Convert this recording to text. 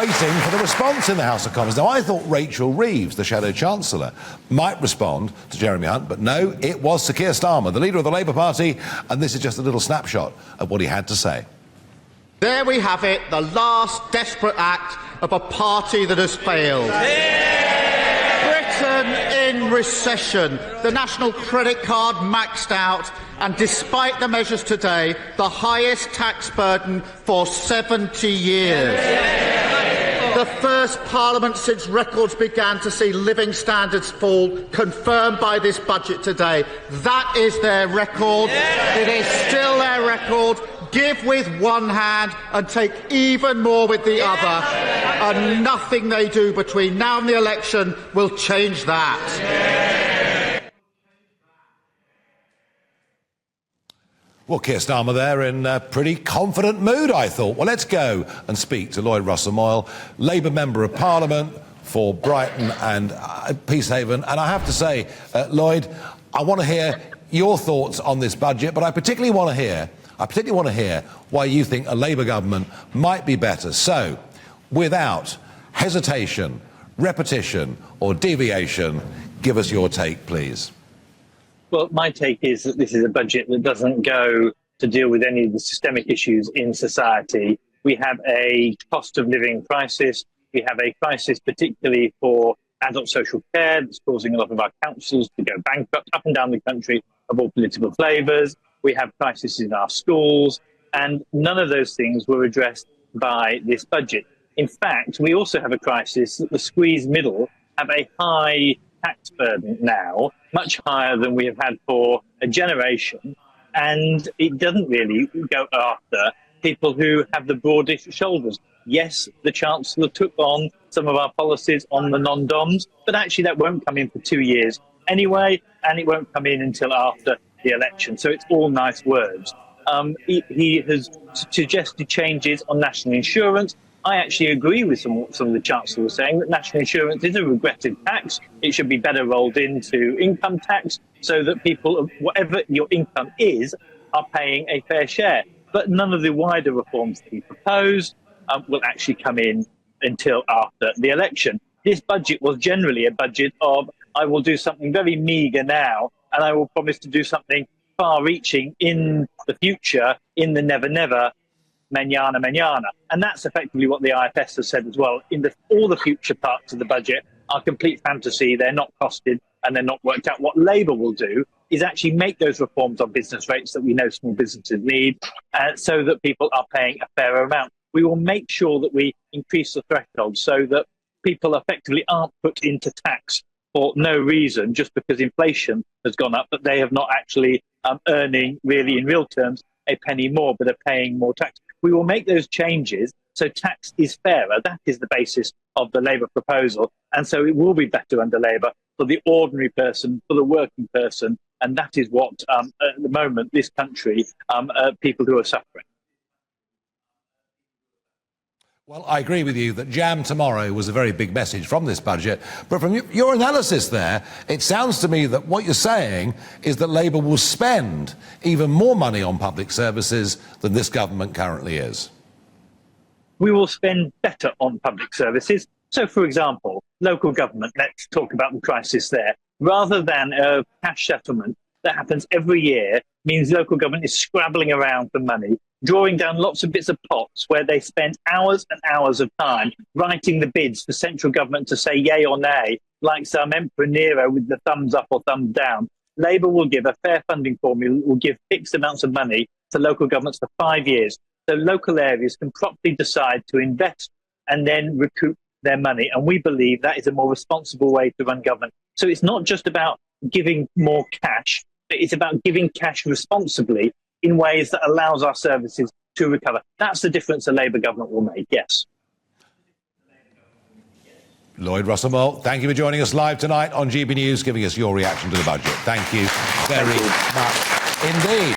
waiting for the response in the House of Commons. Now, I thought Rachel Reeves, the Shadow Chancellor, might respond to Jeremy Hunt, but no, it was Sir Keir Starmer, the leader of the Labour Party, and this is just a little snapshot of what he had to say. There we have it, the last desperate act of a party that has failed. Britain in recession, the national credit card maxed out, and despite the measures today, the highest tax burden for 70 years. The first Parliament since records began to see living standards fall, confirmed by this budget today. That is their record. It is still their record. Give with one hand and take even more with the other, and nothing they do between now and the election will change that. Well, Keir Starmer there in a pretty confident mood, I thought. Well, let's go and speak to Lloyd Russell-Moyle, Labour Member of Parliament for Brighton and Peacehaven. And I have to say, Lloyd, I want to hear your thoughts on this budget, but I particularly want to hear why you think a Labour government might be better. So, without hesitation, repetition or deviation, give us your take, please. Well, my take is that this is a budget that doesn't go to deal with any of the systemic issues in society. We have a cost of living crisis. We have a crisis particularly for adult social care that's causing a lot of our councils to go bankrupt up and down the country of all political flavours. We have crises in our schools, and none of those things were addressed by this budget. In fact, we also have a crisis that the squeezed middle have a high tax burden now, much higher than we have had for a generation, and it doesn't really go after people who have the broadest shoulders. Yes, the Chancellor took on some of our policies on the non-DOMs, but actually that won't come in for 2 years anyway, and it won't come in until after the election. So it's all nice words. He has suggested changes on national insurance. I actually agree with some of the Chancellor was saying that national insurance is a regressive tax. It should be better rolled into income tax so that people, whatever your income is, are paying a fair share. But none of the wider reforms that he proposed will actually come in until after the election. This budget was generally a budget of, I will do something very meagre now, and I will promise to do something far-reaching in the future, in the never-never, manana. And that's effectively what the IFS has said as well. All the future parts of the budget are complete fantasy. They're not costed and they're not worked out. What Labour will do is actually make those reforms on business rates that we know small businesses need, so that people are paying a fairer amount. We will make sure that we increase the threshold so that people effectively aren't put into tax for no reason, just because inflation has gone up, but they have not actually earning really in real terms a penny more, but are paying more tax. We will make those changes so tax is fairer. That is the basis of the Labour proposal. And so it will be better under Labour for the ordinary person, for the working person. And that is what, at the moment, this country, people who are suffering. Well, I agree with you that Jam Tomorrow was a very big message from this budget. But from your analysis there, it sounds to me that what you're saying is that Labour will spend even more money on public services than this government currently is. We will spend better on public services. So, for example, local government, let's talk about the crisis there. Rather than a cash settlement that happens every year, means local government is scrabbling around for money, drawing down lots of bits of pots where they spend hours and hours of time writing the bids for central government to say yay or nay, like some Emperor Nero with the thumbs up or thumbs down. Labour will give a fair funding formula, will give fixed amounts of money to local governments for 5 years, so local areas can properly decide to invest and then recoup their money. And we believe that is a more responsible way to run government. So it's not just about giving more cash, but it's about giving cash responsibly in ways that allows our services to recover. That's the difference a Labour government will make, yes. Lloyd Russell-Moyle, thank you for joining us live tonight on GB News, giving us your reaction to the budget. Thank you very much indeed.